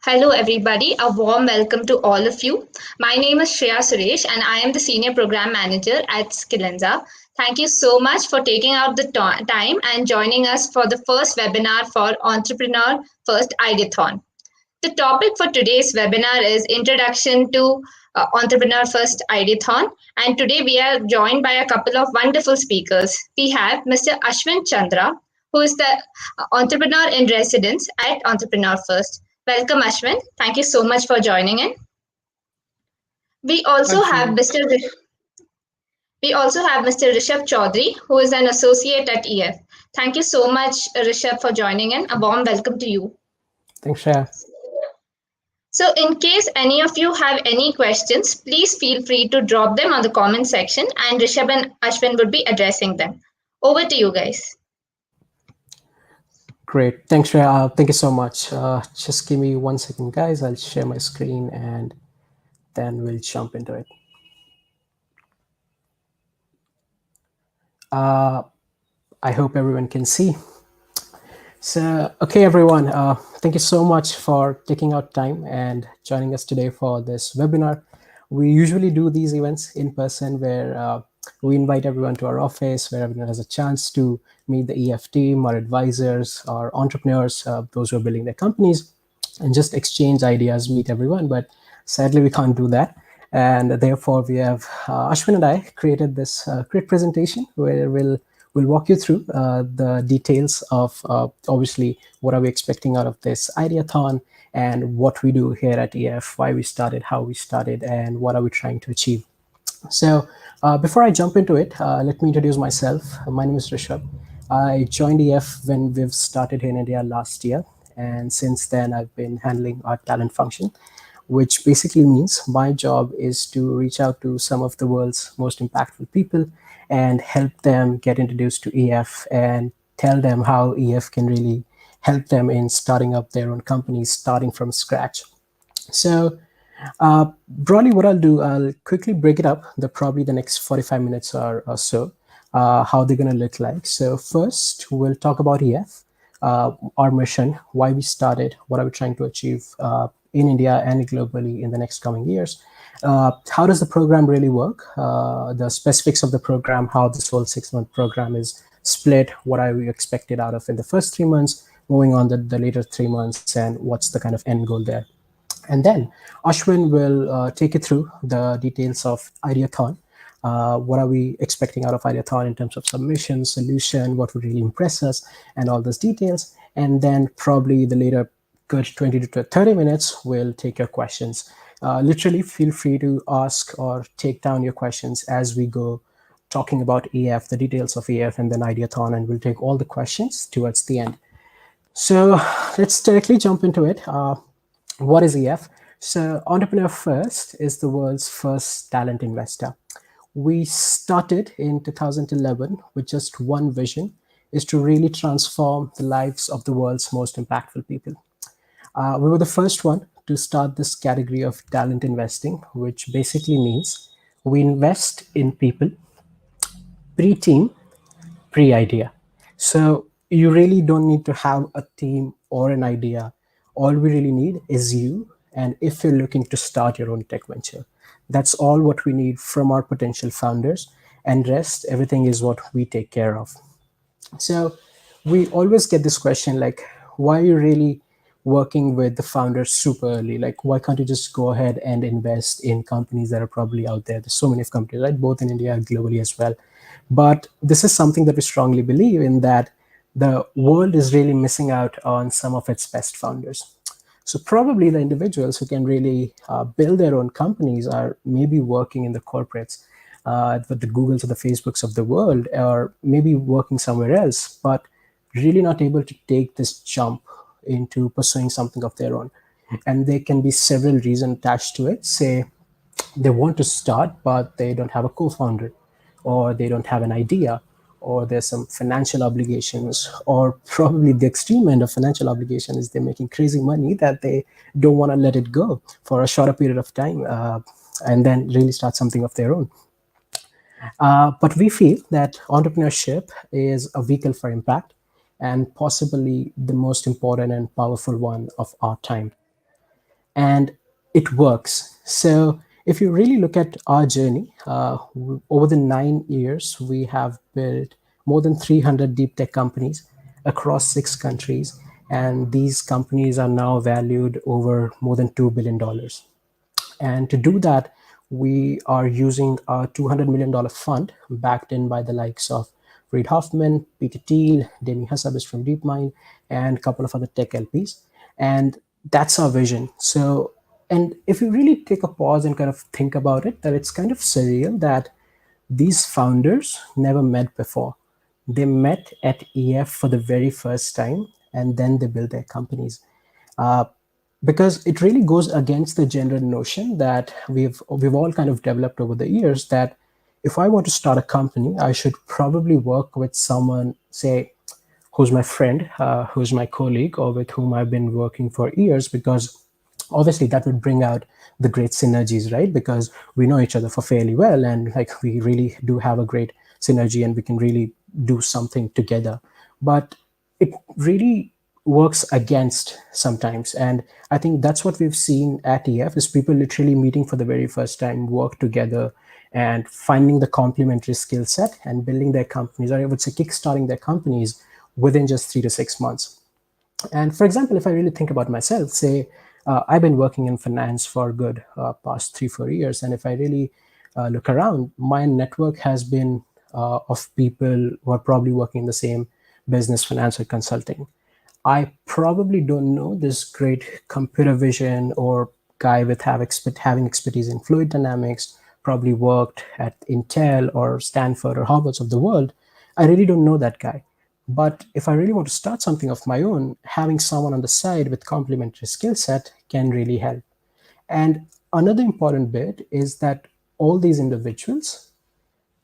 Hello, everybody. A warm welcome to all of you. My name is Shreya Suresh, and I am the Senior Program Manager at Skillenza. Thank you so much for taking out the time and joining us for the first webinar for Entrepreneur First Ideathon. The topic for today's webinar is Introduction to Entrepreneur First Ideathon. And today we are joined by a couple of wonderful speakers. We have Mr. Ashwin Chandra, who is the entrepreneur in residence at Entrepreneur First. Welcome, Ashwin. Thank you so much for joining in. We also Thanks, have Shreya. Mr. We also have Mr. Rishabh Chaudhary, who is an associate at EF. Thank you so much, Rishabh, for joining in. A warm welcome to you. Thanks, Shreya. So, in case any of you have any questions, please feel free to drop them on the comment section, and Rishabh and Ashwin would be addressing them. Over to you guys. Great. Thanks, Shreya. Thank you so much. Just give me 1 second, guys. I'll share my screen and then we'll jump into it. I hope everyone can see. So, okay, everyone. Thank you so much for taking out time and joining us today for this webinar. We usually do these events in person where we invite everyone to our office, where everyone has a chance to meet the EF team, our advisors, our entrepreneurs, those who are building their companies, and just exchange ideas, meet everyone. But sadly, we can't do that. And therefore, we have Ashwin and I created this great presentation where we'll walk you through the details of obviously what are we expecting out of this Ideathon and what we do here at EF, why we started, how we started, and what are we trying to achieve. So before I jump into it, let me introduce myself. My name is Rishabh. I joined EF when we've started here in India last year. And since then, I've been handling our talent function, which basically means my job is to reach out to some of the world's most impactful people and help them get introduced to EF and tell them how EF can really help them in starting up their own companies, starting from scratch. So broadly, what I'll do, I'll quickly break it up, probably the next 45 minutes or so, how they're going to look like. So first, we'll talk about EF, our mission, why we started, what are we trying to achieve in India and globally in the next coming years. How does the program really work? The specifics of the program, how this whole 6-month program is split, what are we expected out of in the first 3 months, moving on the later 3 months, and what's the kind of end goal there. And then Ashwin will take you through the details of Ideathon. What are we expecting out of Ideathon in terms of submission, solution, what would really impress us, and all those details. And then probably the later good 20 to 30 minutes, we'll take your questions. Literally, feel free to ask or take down your questions as we go talking about EF, the details of EF, and then Ideathon, and we'll take all the questions towards the end. So let's directly jump into it. What is EF? So Entrepreneur First is the world's first talent investor. We started in 2011 with just one vision, is to really transform the lives of the world's most impactful people. We were the first one to start this category of talent investing, which basically means we invest in people pre-team, pre-idea. So you really don't need to have a team or an idea. All we really need is you. And if you're looking to start your own tech venture, that's all what we need from our potential founders. And rest, everything is what we take care of. So we always get this question like, why are you really working with the founders super early? Like, why can't you just go ahead and invest in companies that are probably out there? There's so many companies, right? Both in India and globally as well. But this is something that we strongly believe in, that the world is really missing out on some of its best founders. So probably the individuals who can really build their own companies are maybe working in the corporates, with the Googles or the Facebooks of the world, or maybe working somewhere else, but really not able to take this jump into pursuing something of their own. And there can be several reasons attached to it. Say they want to start, but they don't have a co-founder, or they don't have an idea, or there's some financial obligations, or probably the extreme end of financial obligation is they're making crazy money that they don't want to let it go for a shorter period of time, and then really start something of their own. But we feel that entrepreneurship is a vehicle for impact, and possibly the most important and powerful one of our time. and it works. So if you really look at our journey, over the 9 years, we have built more than 300 deep tech companies across 6 countries, and these companies are now valued over more than $2 billion. And to do that, we are using a $200 million fund backed in by the likes of Reid Hoffman, Peter Thiel, Demi Hassabis from DeepMind, and a couple of other tech LPs. And that's our vision. So, and if you really take a pause and kind of think about it, that it's kind of surreal that these founders never met before. They met at EF for the very first time, and then they built their companies. Because it really goes against the general notion that we've all kind of developed over the years, that if I want to start a company, I should probably work with someone, say, who's my friend, who's my colleague, or with whom I've been working for years, because obviously that would bring out the great synergies, right? Because we know each other for fairly well, and like we really do have a great synergy, and we can really do something together. But it really works against sometimes, and I think that's what we've seen at EF is people literally meeting for the very first time, work together, and finding the complementary skill set and building their companies, or I would say kickstarting their companies within just 3 to 6 months. And for example, if I really think about myself, say, I've been working in finance for a good past 3, 4 years, and if I really look around, my network has been of people who are probably working in the same business, finance, or consulting. I probably don't know this great computer vision or guy with having expertise in fluid dynamics, probably worked at Intel or Stanford or Harvard's of the world. I really don't know that guy. But if I really want to start something of my own, having someone on the side with complementary skill set can really help. And another important bit is that all these individuals,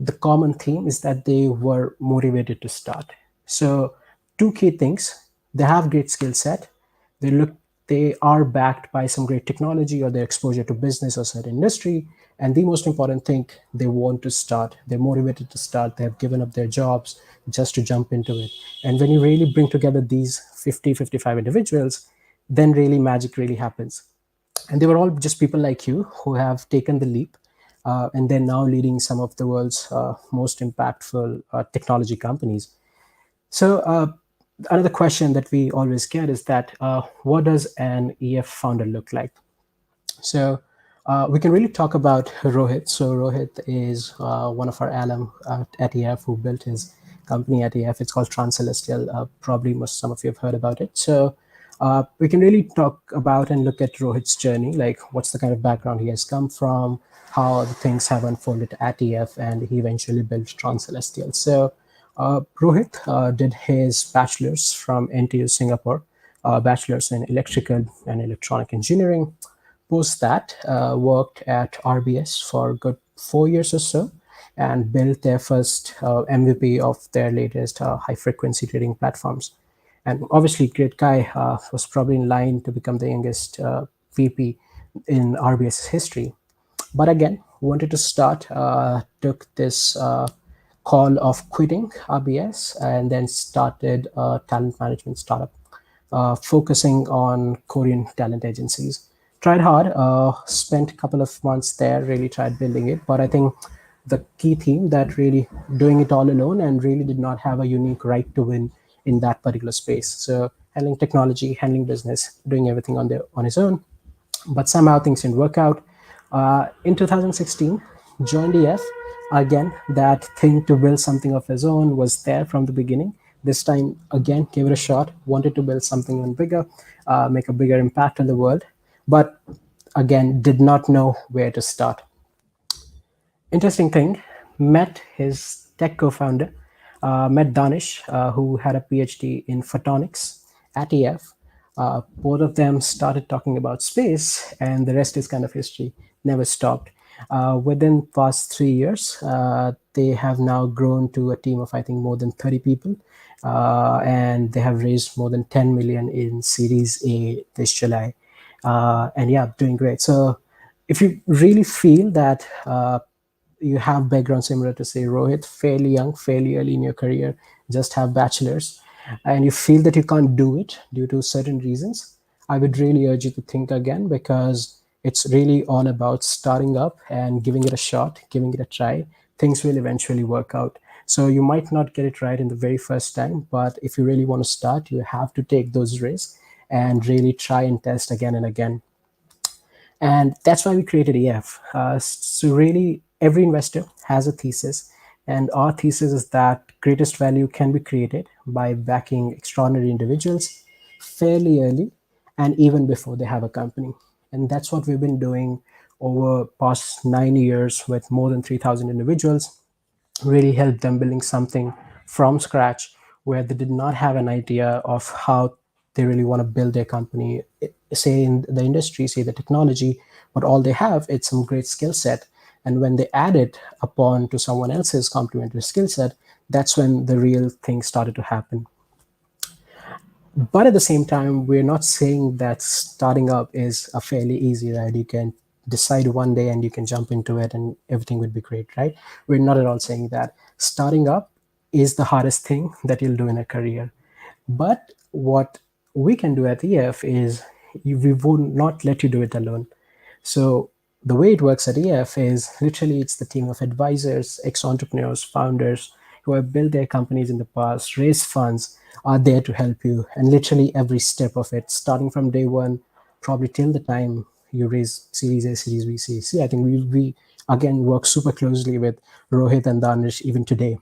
the common theme is that they were motivated to start. So two key things: they have great skill set, they are backed by some great technology or their exposure to business or certain industry, and the most important thing, they want to start. They're motivated to start. They have given up their jobs just to jump into it. And when you really bring together these 50, 55 individuals, then really magic really happens. And they were all just people like you who have taken the leap, and they're now leading some of the world's most impactful technology companies. So another question that we always get is that what does an EF founder look like? So we can really talk about Rohit. So Rohit is one of our alum at EF who built his company at EF. It's called Transcelestial. Probably most some of you have heard about it. So we can really talk about and look at Rohit's journey, like what's the kind of background he has come from, how the things have unfolded at EF, and he eventually built Transcelestial. So Rohit did his bachelor's from NTU Singapore, bachelor's in electrical and electronic engineering. Post that, worked at RBS for a good 4 years or so, and built their first MVP of their latest high frequency trading platforms. And obviously, great guy, was probably in line to become the youngest VP in RBS history. But again, wanted to start, took this call of quitting RBS, and then started a talent management startup focusing on Korean talent agencies. Tried hard, spent a couple of months there, really tried building it. But I think the key theme that really doing it all alone and really did not have a unique right to win in that particular space. So handling technology, handling business, doing everything on his own, but somehow things didn't work out. In 2016, joined EF. Again, that thing to build something of his own was there from the beginning. This time, again, gave it a shot, wanted to build something even bigger, make a bigger impact on the world, but again, did not know where to start. Interesting thing, met his tech co-founder, met Danish, who had a PhD in photonics at EF. Both of them started talking about space, and the rest is kind of history. Never stopped. Within past 3 years, they have now grown to a team of I think more than 30 people, and they have raised more than 10 million in Series A this July. And yeah, doing great. So if you really feel that you have background similar to say Rohit, fairly young, fairly early in your career, just have bachelors, and you feel that you can't do it due to certain reasons, I would really urge you to think again, because it's really all about starting up and giving it a shot, giving it a try. Things will eventually work out. So you might not get it right in the very first time, but if you really want to start, you have to take those risks and really try and test again and again. And that's why we created EF. So really, every investor has a thesis, and our thesis is that greatest value can be created by backing extraordinary individuals fairly early and even before they have a company. And that's what we've been doing over past 9 years with more than 3,000 individuals. Really help them building something from scratch where they did not have an idea of how they really want to build their company, say in the industry, say the technology, but all they have it's some great skill set. And when they add it upon to someone else's complementary skill set, that's when the real thing started to happen. But at the same time, we're not saying that starting up is a fairly easy ride. You can decide one day and you can jump into it and everything would be great, right? We're not at all saying that. Starting up is the hardest thing that you'll do in a career. But what we can do at EF is we would not let you do it alone. So the way it works at EF is literally it's the team of advisors, ex-entrepreneurs, founders who have built their companies in the past, raised funds, are there to help you. And literally every step of it, starting from day one, probably till the time you raise Series A, Series B, Series C. I think we again work super closely with Rohit and Danish even today.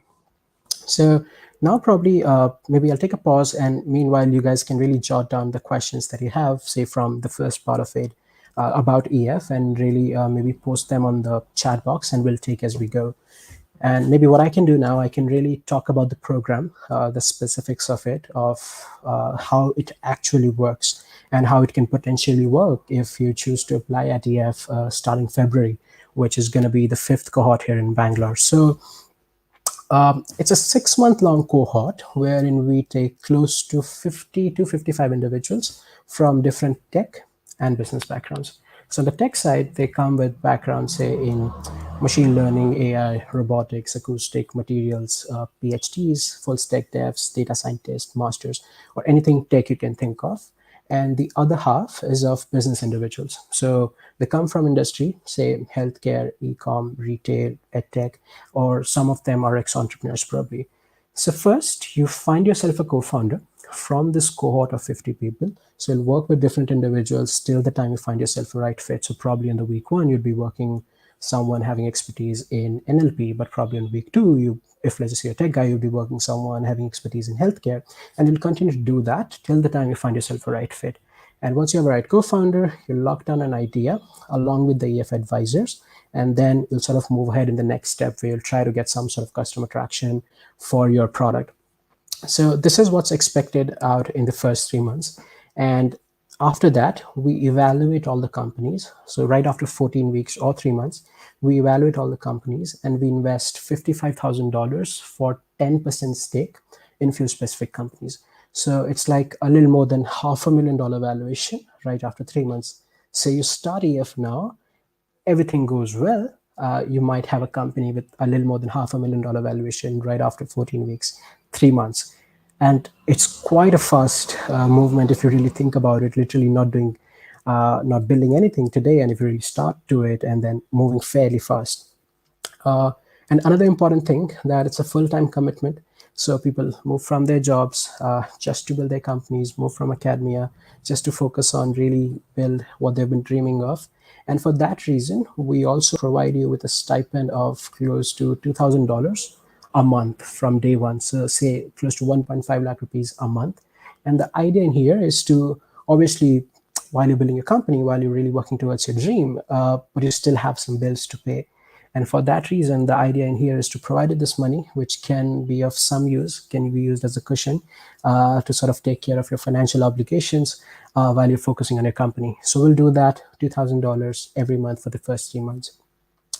So now probably maybe I'll take a pause, and meanwhile you guys can really jot down the questions that you have, say from the first part of it about EF, and really maybe post them on the chat box, and we'll take as we go. And maybe what I can do now, I can really talk about the program, the specifics of it, of how it actually works, and how it can potentially work if you choose to apply at EF starting February, which is going to be the fifth cohort here in Bangalore. So it's a 6 month long cohort wherein we take close to 50 to 55 individuals from different tech and business backgrounds. So on the tech side, they come with backgrounds, say, in machine learning, AI, robotics, acoustic materials, PhDs, full stack devs, data scientists, masters, or anything tech you can think of. And the other half is of business individuals. So they come from industry, say healthcare, e-com, retail, edtech, or some of them are ex-entrepreneurs probably. So first, you find yourself a co-founder from this cohort of 50 people. So you'll work with different individuals till the time you find yourself a right fit. So probably in the week one, you'd be working someone having expertise in NLP, but probably in week two, if let's just say a tech guy, you'll be working someone having expertise in healthcare, and you'll continue to do that till the time you find yourself a right fit. And once you have a right co-founder, you'll lock down an idea along with the EF advisors, and then you'll sort of move ahead in the next step where you'll try to get some sort of customer traction for your product. So this is what's expected out in the first 3 months. And after that, we evaluate all the companies. So right after 14 weeks or 3 months, we evaluate all the companies and we invest $55,000 for 10% stake in few specific companies. So it's like a little more than $500,000 valuation right after 3 months. So you start EF now, everything goes well, you might have a company with a little more than $500,000 valuation right after 14 weeks, 3 months. And it's quite a fast movement if you really think about it, literally not building anything today. And if you really start to it and then moving fairly fast. Uh, and another important thing that it's a full-time commitment. So people move from their jobs just to build their companies, move from academia just to focus on really build what they've been dreaming of. And for that reason, we also provide you with a stipend of close to $2,000 a month from day one. So say close to 1.5 lakh rupees a month. And the idea in here is to obviously, while you're building your company, while you're really working towards your dream, but you still have some bills to pay. And for that reason, the idea in here is to provide you this money, which can be of some use, can be used as a cushion to sort of take care of your financial obligations while you're focusing on your company. So we'll do that $2,000 every month for the first 3 months.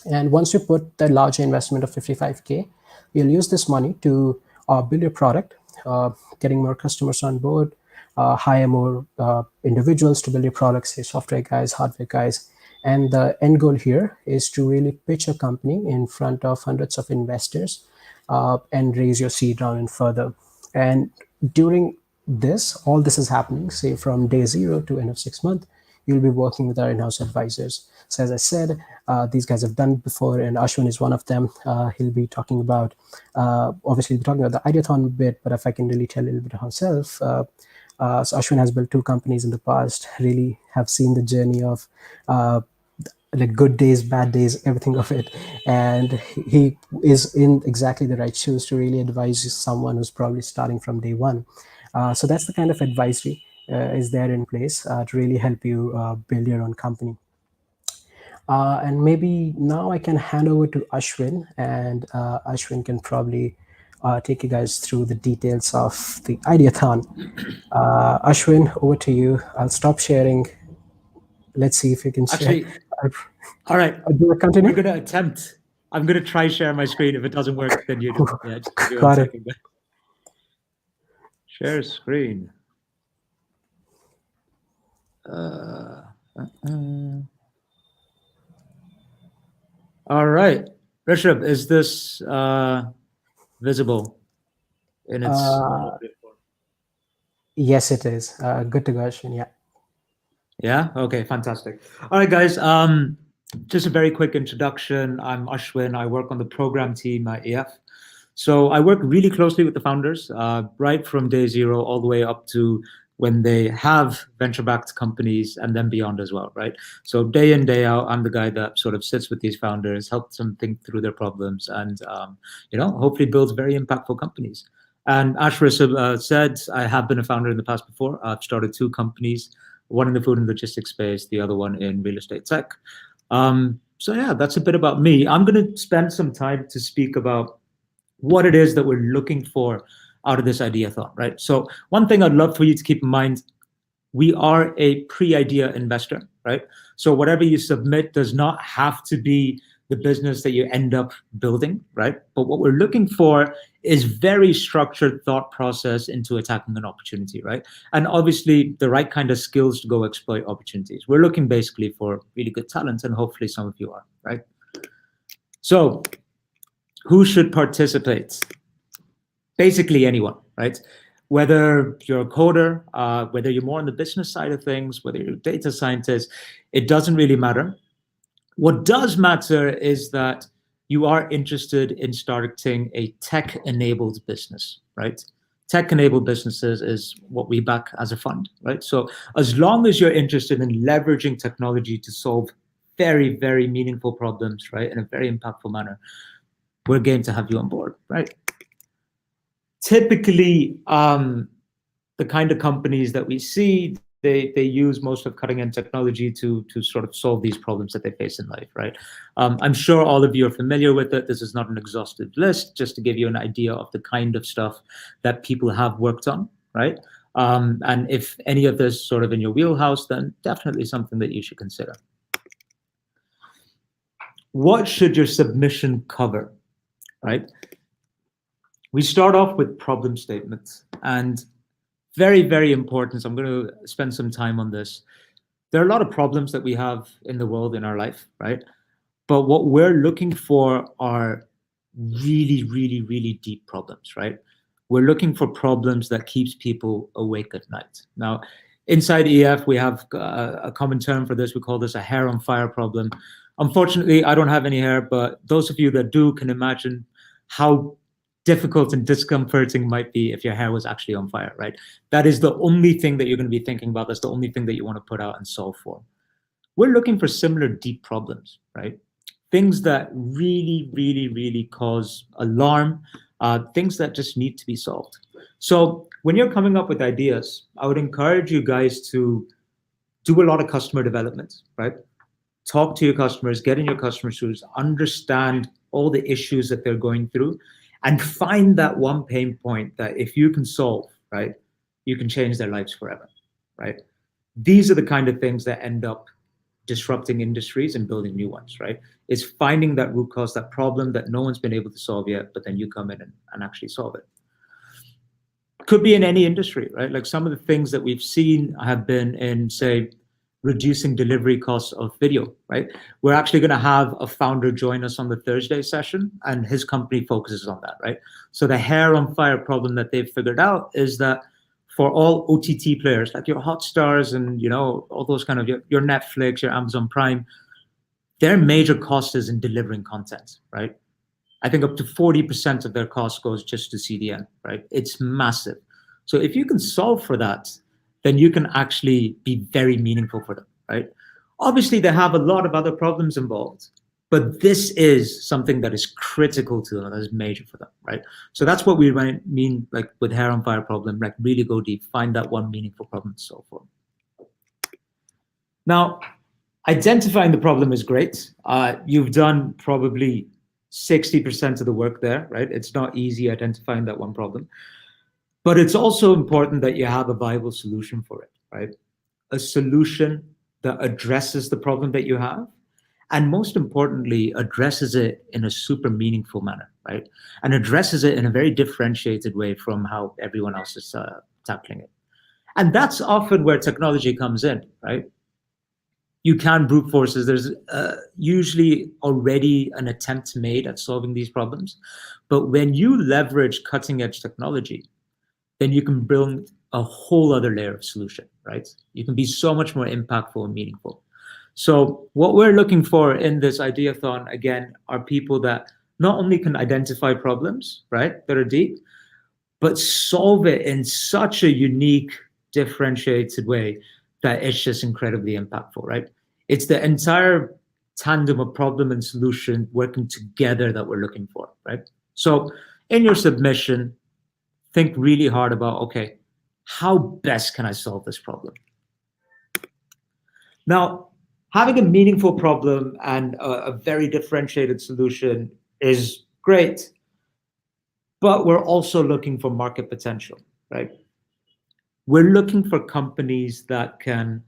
And once you put the larger investment of 55K, you'll use this money to build your product, getting more customers on board, hire more individuals to build your products, say software guys, hardware guys. And the end goal here is to really pitch a company in front of hundreds of investors and raise your seed round and further. And during all this is happening, say from day 0 to end of 6 month, you'll be working with our in-house advisors. So as I said, these guys have done it before, and Ashwin is one of them. He'll be talking about, obviously, we're talking about the Ideathon bit, but if I can really tell a little bit of himself. So Ashwin has built 2 companies in the past, really have seen the journey of like good days, bad days, everything of it. And he is in exactly the right shoes to really advise someone who's probably starting from day one. So that's the kind of advisory is there in place to really help you build your own company. And maybe now I can hand over to Ashwin, and Ashwin can probably take you guys through the details of the Ideathon. Ashwin, over to you. I'll stop sharing. Let's see if you can share. Actually, all right. Do I continue? We're going to attempt. I'm going to try share my screen. If it doesn't work, then you do. Yeah, just give me Got 1 it. second. Share screen. All right. Rishabh, is this visible in its form? Yes, it is. Good to go, Ashwin. Yeah. Yeah. Okay. Fantastic. All right, guys. Just a very quick introduction. I'm Ashwin. I work on the program team at EF. So I work really closely with the founders, right from day 0 all the way up to when they have venture-backed companies and then beyond as well, right? So day in, day out, I'm the guy that sort of sits with these founders, helps them think through their problems, and hopefully builds very impactful companies. And Ashwin said, I have been a founder in the past before. I've started 2 companies, one in the food and logistics space, the other one in real estate tech. So yeah, that's a bit about me. I'm going to spend some time to speak about what it is that we're looking for out of this Ideathon, right? So one thing I'd love for you to keep in mind, we are a pre-idea investor, right? So whatever you submit does not have to be the business that you end up building, right? But what we're looking for is very structured thought process into attacking an opportunity, right? And obviously the right kind of skills to go exploit opportunities. We're looking basically for really good talent, and hopefully some of you are, right? So who should participate? Basically anyone, right? Whether you're a coder, whether you're more on the business side of things, whether you're a data scientist, it doesn't really matter. What does matter is that you are interested in starting a tech-enabled business, right? Tech-enabled businesses is what we back as a fund, right? So as long as you're interested in leveraging technology to solve very, very meaningful problems, right, in a very impactful manner, we're game to have you on board, right? Typically, the kind of companies that we see, they use most of cutting-edge technology to sort of solve these problems that they face in life, right? I'm sure all of you are familiar with it. This is not an exhaustive list, just to give you an idea of the kind of stuff that people have worked on, right? And if any of this sort of in your wheelhouse, then definitely something that you should consider. What should your submission cover, right? We start off with problem statements, and very, very important. So I'm going to spend some time on this. There are a lot of problems that we have in the world, in our life, right? But what we're looking for are really, really, really deep problems, right? We're looking for problems that keeps people awake at night. Now, inside EF, we have a common term for this. We call this a hair on fire problem. Unfortunately, I don't have any hair, but those of you that do can imagine how difficult and discomforting might be if your hair was actually on fire, right? That is the only thing that you're going to be thinking about. That's the only thing that you want to put out and solve for. We're looking for similar deep problems, right? Things that really, really, really cause alarm, things that just need to be solved. So when you're coming up with ideas, I would encourage you guys to do a lot of customer development, right? Talk to your customers, get in your customers' shoes, understand all the issues that they're going through, and find that one pain point that if you can solve, right, you can change their lives forever, right? These are the kind of things that end up disrupting industries and building new ones, right? It's finding that root cause, that problem that no one's been able to solve yet, but then you come in and actually solve it. Could be in any industry, right? Like some of the things that we've seen have been in, say, reducing delivery costs of video, right? We're actually going to have a founder join us on the Thursday session, and his company focuses on that, right? So the hair on fire problem that they've figured out is that for all OTT players, like your Hotstars and all those kind of your Netflix, your Amazon Prime, their major cost is in delivering content, right? I think up to 40% of their cost goes just to CDN, right? It's massive. So if you can solve for that, then you can actually be very meaningful for them, right? Obviously, they have a lot of other problems involved, but this is something that is critical to them, that is major for them, right? So that's what we mean, like with hair on fire problem, like really go deep, find that one meaningful problem to solve for. Now, identifying the problem is great. You've done probably 60% of the work there, right? It's not easy identifying that one problem, but it's also important that you have a viable solution for it, right? A solution that addresses the problem that you have, and most importantly, addresses it in a super meaningful manner, right? And addresses it in a very differentiated way from how everyone else is tackling it. And that's often where technology comes in, right? You can brute forces. There's usually already an attempt made at solving these problems. But when you leverage cutting edge technology, then you can build a whole other layer of solution, right? You can be so much more impactful and meaningful. So what we're looking for in this Ideathon, again, are people that not only can identify problems, right, that are deep, but solve it in such a unique, differentiated way that it's just incredibly impactful, right? It's the entire tandem of problem and solution working together that we're looking for, right? So in your submission, think really hard about, okay, how best can I solve this problem? Now, having a meaningful problem and a very differentiated solution is great, but we're also looking for market potential, right? We're looking for companies that can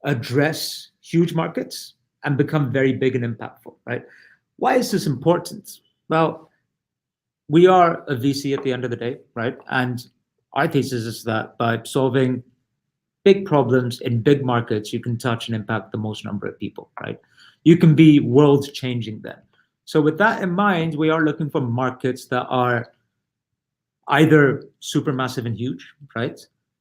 address huge markets and become very big and impactful, right? Why is this important? Well, we are a VC at the end of the day, right? And our thesis is that by solving big problems in big markets, you can touch and impact the most number of people, right? You can be world changing then. So with that in mind, we are looking for markets that are either supermassive and huge, right?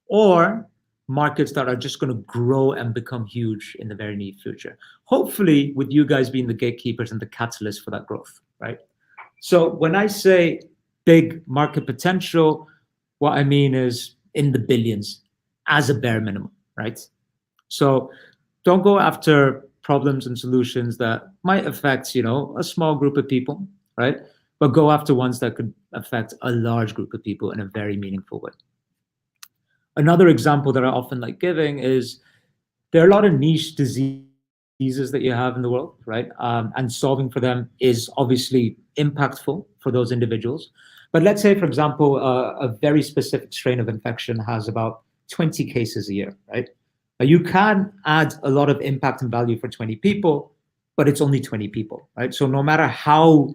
Or markets that are just going to grow and become huge in the very near future. Hopefully, with you guys being the gatekeepers and the catalyst for that growth, right? So when I say big market potential, what I mean is in the billions as a bare minimum, right? So don't go after problems and solutions that might affect, a small group of people, right? But go after ones that could affect a large group of people in a very meaningful way. Another example that I often like giving is there are a lot of niche diseases that you have in the world, right? And solving for them is obviously impactful for those individuals. But let's say, for example, a very specific strain of infection has about 20 cases a year, right? You can add a lot of impact and value for 20 people, but it's only 20 people, right? So no matter how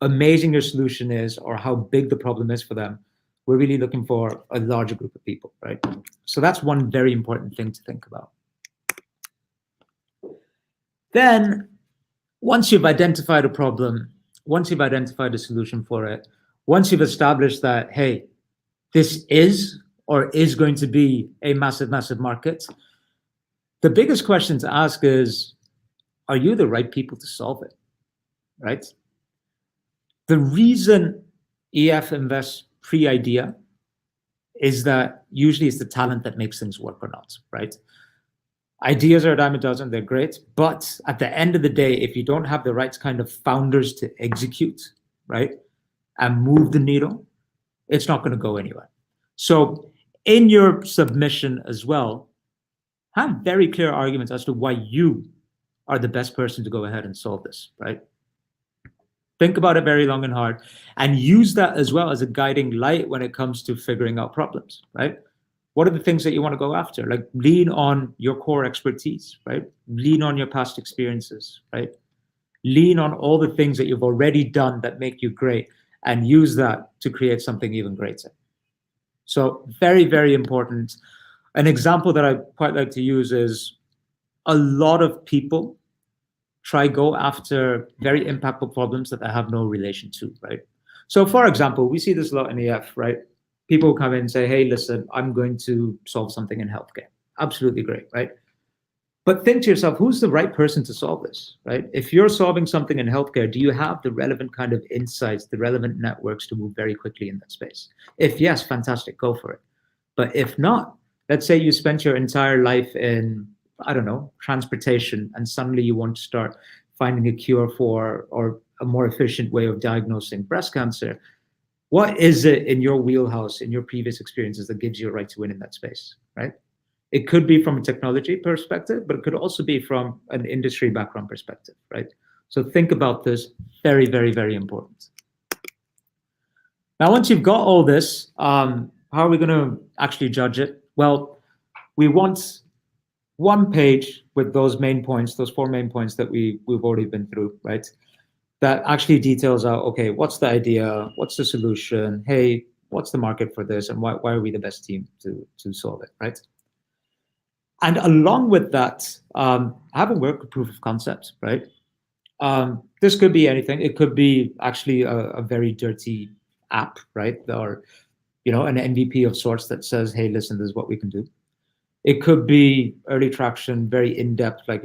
amazing your solution is or how big the problem is for them, we're really looking for a larger group of people, right? So that's one very important thing to think about. Then, once you've identified a problem, once you've identified a solution for it, once you've established that, hey, this is or is going to be a massive, massive market, the biggest question to ask is, are you the right people to solve it, right? The reason EF invests pre-idea is that usually it's the talent that makes things work or not, right? Ideas are a dime a dozen, they're great, but at the end of the day, if you don't have the right kind of founders to execute, right, and move the needle, it's not going to go anywhere. So in your submission as well, have very clear arguments as to why you are the best person to go ahead and solve this, right? Think about it very long and hard and use that as well as a guiding light when it comes to figuring out problems, right? What are the things that you want to go after? Like lean on your core expertise, right? Lean on your past experiences, right? Lean on all the things that you've already done that make you great and use that to create something even greater. So very, very important. An example that I quite like to use is a lot of people try go after very impactful problems that they have no relation to, right? So for example, we see this a lot in EF, right? people come in and say, hey, listen, I'm going to solve something in healthcare. Absolutely great, right? But think to yourself, who's the right person to solve this, right? If you're solving something in healthcare, do you have the relevant kind of insights, the relevant networks to move very quickly in that space? If yes, fantastic, go for it. But if not, let's say you spent your entire life in, I don't know, transportation, and suddenly you want to start finding a cure for or a more efficient way of diagnosing breast cancer. What is it in your wheelhouse, in your previous experiences, that gives you a right to win in that space, right? It could be from a technology perspective, but it could also be from an industry background perspective, right? So think about this. Very, very, very important. Now, once you've got all this, how are we going to actually judge it? Well, we want one page with those main points, those 4 main points that we've already been through, right? That actually details out, okay, what's the idea? What's the solution? Hey, what's the market for this? And why are we the best team to solve it, right? And along with that, have a work proof of concept, right? This could be anything. It could be actually a very dirty app, right? Or, an MVP of sorts that says, hey, listen, this is what we can do. It could be early traction, very in-depth, like,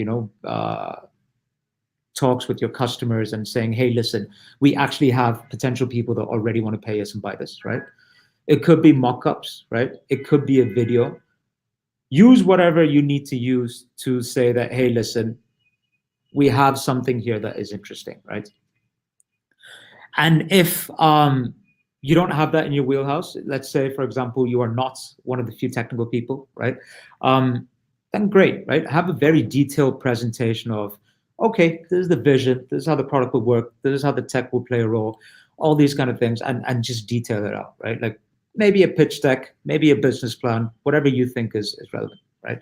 talks with your customers and saying, hey, listen, we actually have potential people that already want to pay us and buy this, right? It could be mock-ups, right? It could be a video. Use whatever you need to use to say that, hey, listen, we have something here that is interesting, right? And if you don't have that in your wheelhouse, let's say, for example, you are not one of the few technical people, right? Then great, right? Have a very detailed presentation of, okay, this is the vision, this is how the product will work, this is how the tech will play a role, all these kind of things, and just detail it out, right? Like maybe a pitch deck, maybe a business plan, whatever you think is relevant, right?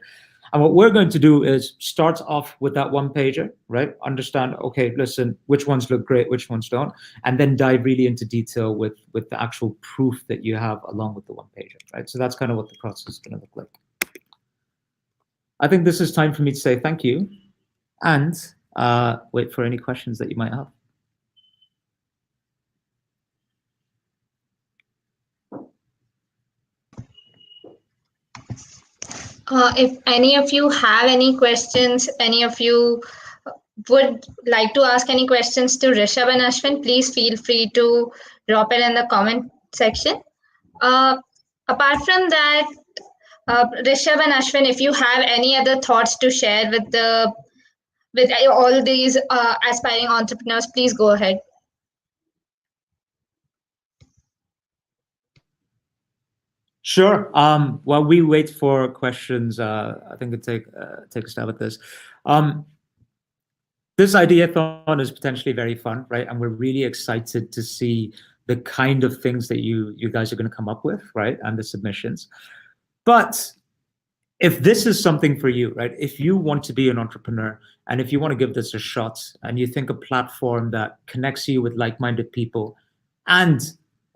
And what we're going to do is start off with that one pager, right? Understand, okay, listen, which ones look great, which ones don't, and then dive really into detail with the actual proof that you have along with the one pager, right? So that's kind of what the process is going to look like. I think this is time for me to say thank you and wait for any questions that you might have. If any of you have any questions, any of you would like to ask any questions to Rishabh and Ashwin, please feel free to drop it in the comment section. Apart from that, Rishabh and Ashwin, if you have any other thoughts to share with all these aspiring entrepreneurs, please go ahead. Sure. While we wait for questions, I think I'll take a stab at this. This ideathon is potentially very fun, right? And we're really excited to see the kind of things that you guys are going to come up with, right? And the submissions. But if this is something for you, right? If you want to be an entrepreneur and if you want to give this a shot and you think a platform that connects you with like-minded people and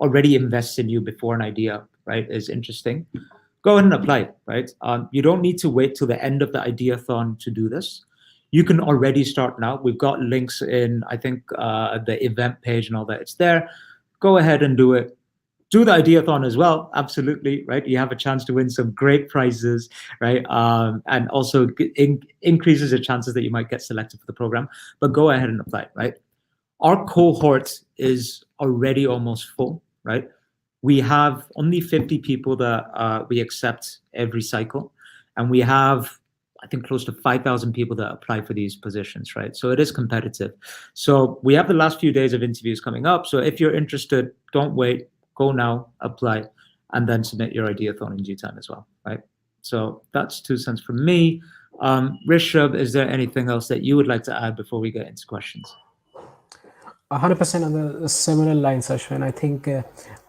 already invests in you before an idea, right, is interesting, go ahead and apply, right? You don't need to wait till the end of the ideathon to do this. You can already start now. We've got links in, I think, the event page and all that. It's there. Go ahead and do it. Do the ideathon as well, absolutely, right? You have a chance to win some great prizes, right? And also increases your chances that you might get selected for the program. But go ahead and apply, right? Our cohort is already almost full, right? We have only 50 people that we accept every cycle, and we have, I think, close to 5,000 people that apply for these positions, right? So it is competitive. So we have the last few days of interviews coming up. So if you're interested, don't wait. Go now, apply, and then submit your ideathon in due time as well, right? So that's 2 cents from me. Rishabh, is there anything else that you would like to add before we get into questions? 100% on the similar lines, Ashwin. I think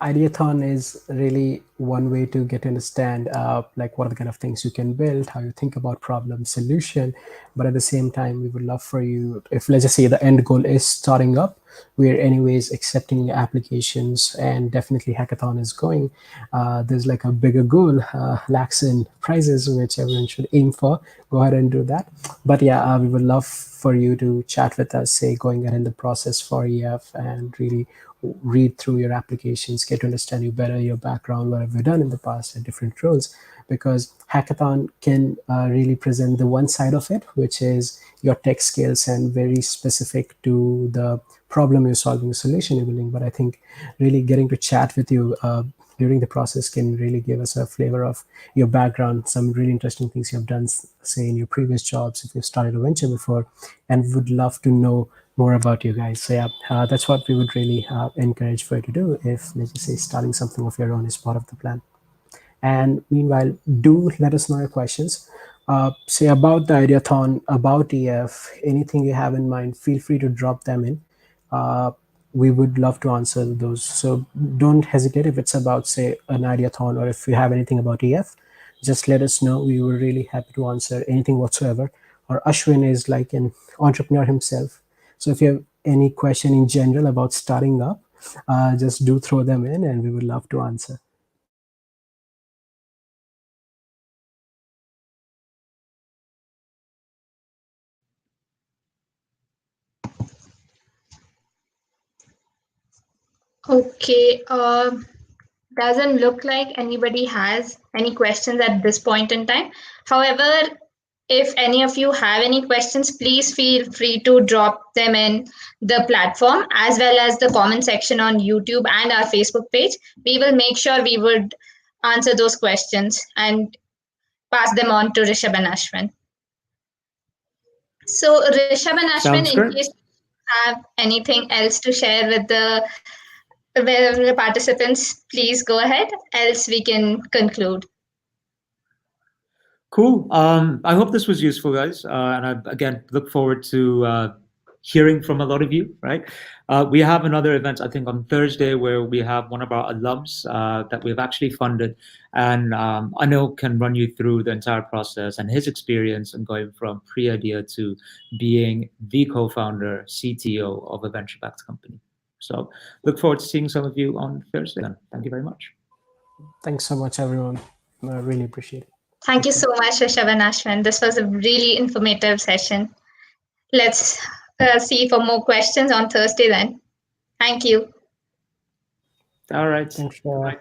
Ideathon is really one way to get to understand like what are the kind of things you can build, how you think about problem solution. But at the same time, we would love for you, if let's just say the end goal is starting up, we're anyways accepting applications, and definitely hackathon is going. There's like a bigger goal, lakhs in prizes, which everyone should aim for. Go ahead and do that. But yeah, we would love for you to chat with us, say going ahead in the process for EF, and really read through your applications, get to understand you better, your background, what have you done in the past at different roles. Because hackathon can really present the one side of it, which is your tech skills and very specific to the problem you're solving, the solution you're building. But I think really getting to chat with you during the process can really give us a flavor of your background, some really interesting things you've done, say in your previous jobs, if you've started a venture before, and would love to know more about you guys. So yeah, that's what we would really encourage for you to do if, let's just say, starting something of your own is part of the plan. And meanwhile, do let us know your questions. Say about the Ideathon, about EF, anything you have in mind, feel free to drop them in. Uh, we would love to answer those. So don't hesitate if it's about, say, an Ideathon, or if you have anything about EF, just let us know. We were really happy to answer anything whatsoever. Or Ashwin is like an entrepreneur himself. So if you have any question in general about starting up, just do throw them in and we would love to answer. Okay, doesn't look like anybody has any questions at this point in time. However, if any of you have any questions, please feel free to drop them in the platform as well as the comment section on YouTube and our Facebook page. We will make sure we would answer those questions and pass them on to Rishabh and Ashwin. So, Rishabh and Ashwin, Sounds in great. case you have anything else to share with the participants, please go ahead, else we can conclude. Cool. I hope this was useful, guys. And I, again, look forward to hearing from a lot of you, right? We have another event, I think, on Thursday where we have one of our alums that we've actually funded. And Anil can run you through the entire process and his experience in going from pre-idea to being the co-founder, CTO of a venture-backed company. So look forward to seeing some of you on Thursday then. Thank you very much. Thanks so much, everyone. I really appreciate it. Thank Take you care. so much, Rishabh and Ashwin. This was a really informative session. Let's see for more questions on Thursday then. Thank you. All right. Thanks, Bye.